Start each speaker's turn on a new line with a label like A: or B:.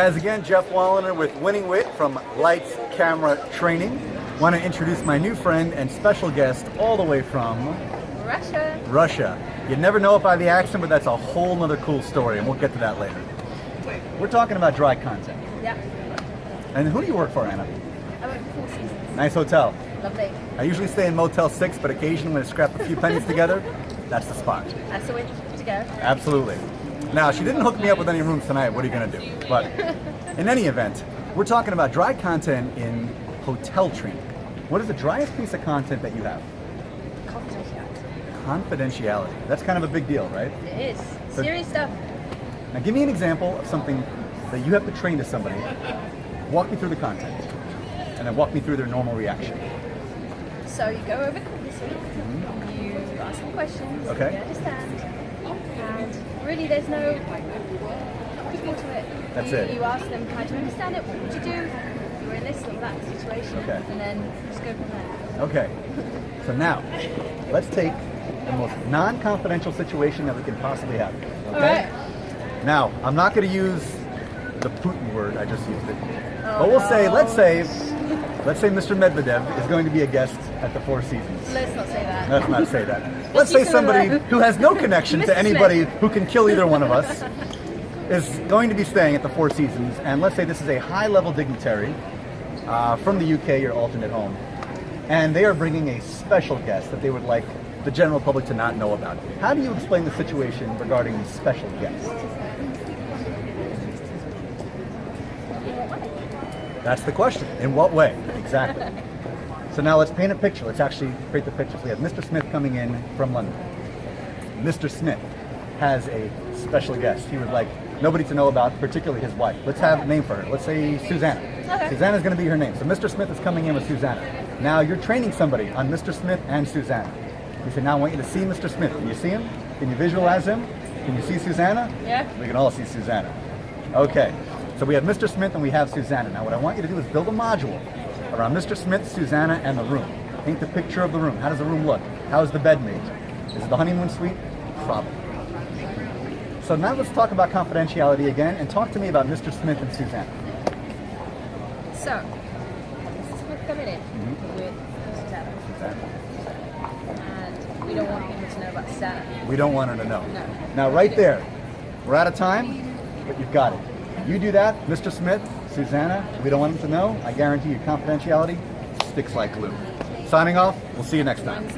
A: Guys, again, Jeff Walliner with Winning Wit from Lights Camera Training. Want to introduce my new friend and special guest all the way from Russia. You'd never know it by the accent, but that's a whole nother cool story, and we'll get to that later. We're talking about dry content.
B: Yeah.
A: And who do you work for, Anna?
B: I work for Four Seasons.
A: Nice hotel.
B: Lovely.
A: I usually stay in Motel 6, but occasionally when I scrap a few pennies together, that's the spot.
B: That's the way to go.
A: Absolutely. Now, she didn't hook me up with any rooms tonight. What are you going to do? But in any event, we're talking about dry content in hotel training. What is the driest piece of content that you have?
B: Confidentiality.
A: Confidentiality. That's kind of a big deal, right?
B: It is. Serious stuff.
A: Now, give me an example of something that you have to train to somebody. Walk me through the content, and then walk me through their normal reaction.
B: So you go over competency, you ask them questions,
A: Okay.
B: you understand, and really there's no more to it.
A: That's
B: you,
A: it.
B: You ask them, how do you understand it? What would you do if you were in this or that situation?
A: Okay.
B: And then just go from there.
A: Okay. So now, let's take the most non-confidential situation that we can possibly have. Okay?
B: All right.
A: Now, I'm not going to use the Putin word, I just used it.
B: Oh,
A: But we'll
B: no.
A: say, let's say Mr. Medvedev is going to be a guest at the Four Seasons.
B: Let's not say that.
A: Let's not say that. Let's say
B: use
A: somebody
B: another.
A: who has no connection to
B: Mr.
A: anybody
B: Smith.
A: who can kill either one of us is going to be staying at the Four Seasons, and let's say this is a high-level dignitary from the UK, your alternate home, and they are bringing a special guest that they would like the general public to not know about. How do you explain the situation regarding the special guest? That's the question. In what way? Exactly. So now let's paint a picture. Let's actually create the picture. So we have Mr. Smith coming in from London. Mr. Smith has a special guest he would like nobody to know about, particularly his wife. Let's have a name for her. Let's say Susanna.
B: Okay.
A: Susanna's going to be her name. So Mr. Smith is coming in with Susanna. Now you're training somebody on Mr. Smith and Susanna. You say, now I want you to see Mr. Smith. Can you see him? Can you visualize him? Can you see Susanna?
B: Yeah.
A: We can all see Susanna. Okay. So we have Mr. Smith and we have Susanna. Now what I want you to do is build a module around Mr. Smith, Susanna, and the room. Paint the picture of the room. How does the room look? How is the bed made? Is it the honeymoon suite? Probably. So now let's talk about confidentiality again and talk to me about Mr. Smith and Susanna.
B: So, Mr. Smith coming in with Susanna. And we don't want people to know about Susanna.
A: We don't want her to know.
B: No.
A: Now right there, we're out of time, but you've got it. You do that, Mr. Smith, Susanna, we don't want them to know. I guarantee you confidentiality sticks like glue. Signing off, we'll see you next time.